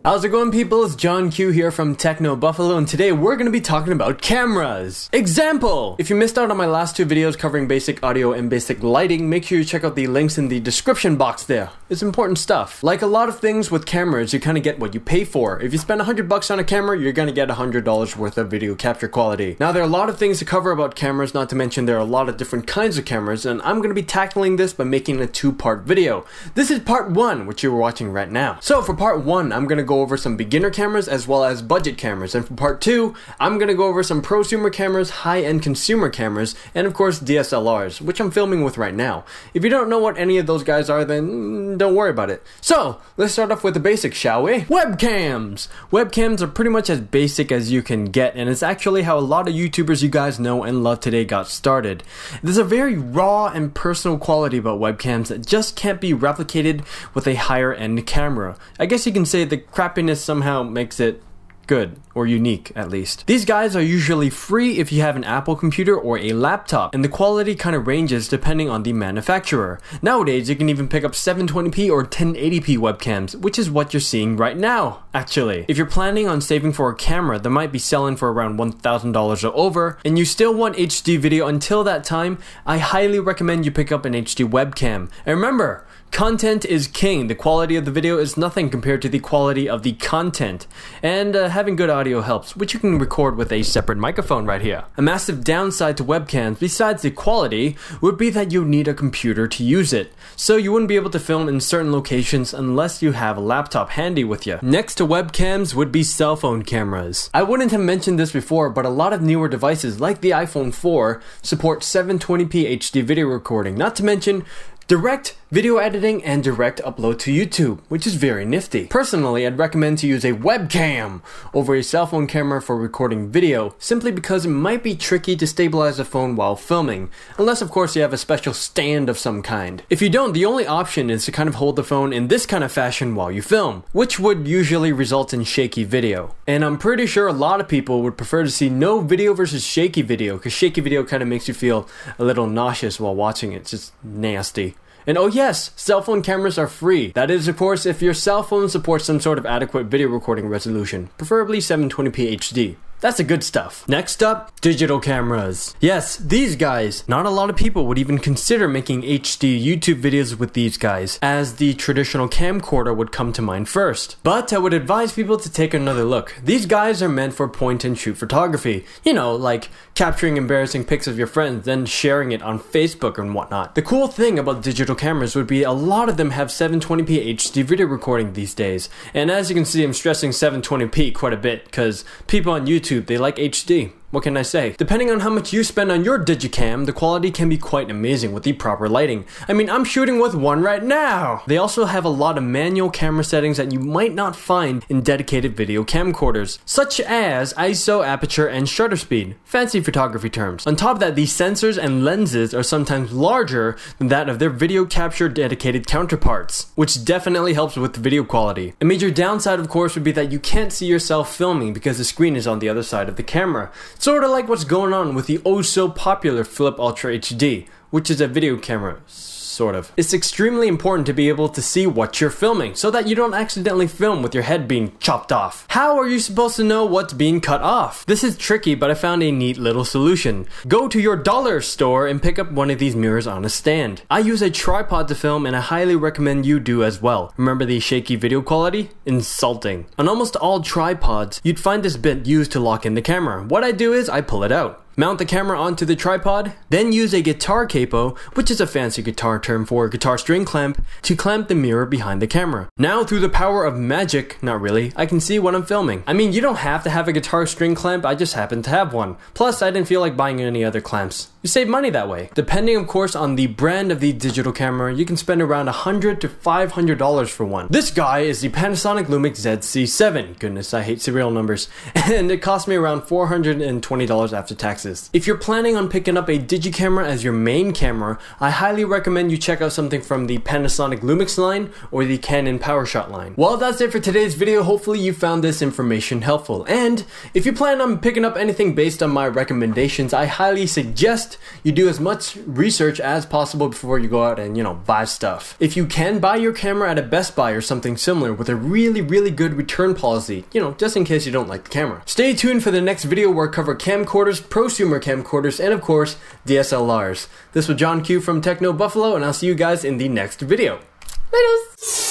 How's it going, people? It's John Q here from TechnoBuffalo, and today we're going to be talking about cameras. Example! If you missed out on my last two videos covering basic audio and basic lighting, make sure you check out the links in the description box there. It's important stuff. Like a lot of things with cameras, you kind of get what you pay for. If you spend $100 on a camera, you're going to get $100 worth of video capture quality. Now, there are a lot of things to cover about cameras, not to mention there are a lot of different kinds of cameras, and I'm going to be tackling this by making a two-part video. This is part 1, which you're watching right now. So for part 1, I'm going to go over some beginner cameras as well as budget cameras, and for part 2, I'm going to go over some prosumer cameras, high-end consumer cameras, and of course DSLRs, which I'm filming with right now. If you don't know what any of those guys are, then don't worry about it. So let's start off with the basics, shall we? Webcams! Webcams are pretty much as basic as you can get, and it's actually how a lot of YouTubers you guys know and love today got started. There's a very raw and personal quality about webcams that just can't be replicated with a higher end camera. I guess you can say the crappiness somehow makes it good, or unique at least. These guys are usually free if you have an Apple computer or a laptop, and the quality kind of ranges depending on the manufacturer. Nowadays, you can even pick up 720p or 1080p webcams, which is what you're seeing right now, actually. If you're planning on saving for a camera that might be selling for around $1,000 or over, and you still want HD video until that time, I highly recommend you pick up an HD webcam. And remember, content is king. The quality of the video is nothing compared to the quality of the content. And having good audio helps, which you can record with a separate microphone right here. A massive downside to webcams, besides the quality, would be that you need a computer to use it. So you wouldn't be able to film in certain locations unless you have a laptop handy with you. Next to webcams would be cell phone cameras. I wouldn't have mentioned this before, but a lot of newer devices like the iPhone 4 support 720p HD video recording, not to mention direct video editing and direct upload to YouTube, which is very nifty. Personally, I'd recommend to use a webcam over a cell phone camera for recording video, simply because it might be tricky to stabilize the phone while filming, unless of course you have a special stand of some kind. If you don't, the only option is to kind of hold the phone in this kind of fashion while you film, which would usually result in shaky video. And I'm pretty sure a lot of people would prefer to see no video versus shaky video, because shaky video kind of makes you feel a little nauseous while watching it. It's just nasty. And oh yes, cell phone cameras are free. That is, of course, if your cell phone supports some sort of adequate video recording resolution, preferably 720p HD. That's the good stuff. Next up, digital cameras. Yes, these guys. Not a lot of people would even consider making HD YouTube videos with these guys, as the traditional camcorder would come to mind first. But I would advise people to take another look. These guys are meant for point and shoot photography. You know, like capturing embarrassing pics of your friends, then sharing it on Facebook and whatnot. The cool thing about digital cameras would be a lot of them have 720p HD video recording these days. And as you can see, I'm stressing 720p quite a bit, because people on YouTube, they like HD. What can I say? Depending on how much you spend on your digicam, the quality can be quite amazing with the proper lighting. I mean, I'm shooting with one right now! They also have a lot of manual camera settings that you might not find in dedicated video camcorders, such as ISO, aperture, and shutter speed. Fancy photography terms. On top of that, these sensors and lenses are sometimes larger than that of their video capture dedicated counterparts, which definitely helps with the video quality. A major downside, of course, would be that you can't see yourself filming because the screen is on the other side of the camera. Sort of like what's going on with the oh so popular Flip Ultra HD, which is a video camera, sort of. It's extremely important to be able to see what you're filming, so that you don't accidentally film with your head being chopped off. How are you supposed to know what's being cut off? This is tricky, but I found a neat little solution. Go to your dollar store and pick up one of these mirrors on a stand. I use a tripod to film, and I highly recommend you do as well. Remember the shaky video quality? Insulting. On almost all tripods, you'd find this bit used to lock in the camera. What I do is I pull it out. Mount the camera onto the tripod, then use a guitar capo, which is a fancy guitar term for a guitar string clamp, to clamp the mirror behind the camera. Now, through the power of magic, not really, I can see what I'm filming. I mean, you don't have to have a guitar string clamp, I just happen to have one. Plus, I didn't feel like buying any other clamps. You save money that way. Depending, of course, on the brand of the digital camera, you can spend around $100 to $500 for one. This guy is the Panasonic Lumix ZC7. Goodness, I hate serial numbers. And it cost me around $420 after taxes. If you're planning on picking up a digicamera as your main camera, I highly recommend you check out something from the Panasonic Lumix line or the Canon PowerShot line. Well, that's it for today's video. Hopefully you found this information helpful. And if you plan on picking up anything based on my recommendations, I highly suggest suggest you do as much research as possible before you go out and, buy stuff. If you can buy your camera at a Best Buy or something similar with a really good return policy, just in case you don't like the camera. Stay tuned for the next video where I cover camcorders, prosumer camcorders, and of course, DSLRs. This was John Q from TechnoBuffalo, and I'll see you guys in the next video. Laters!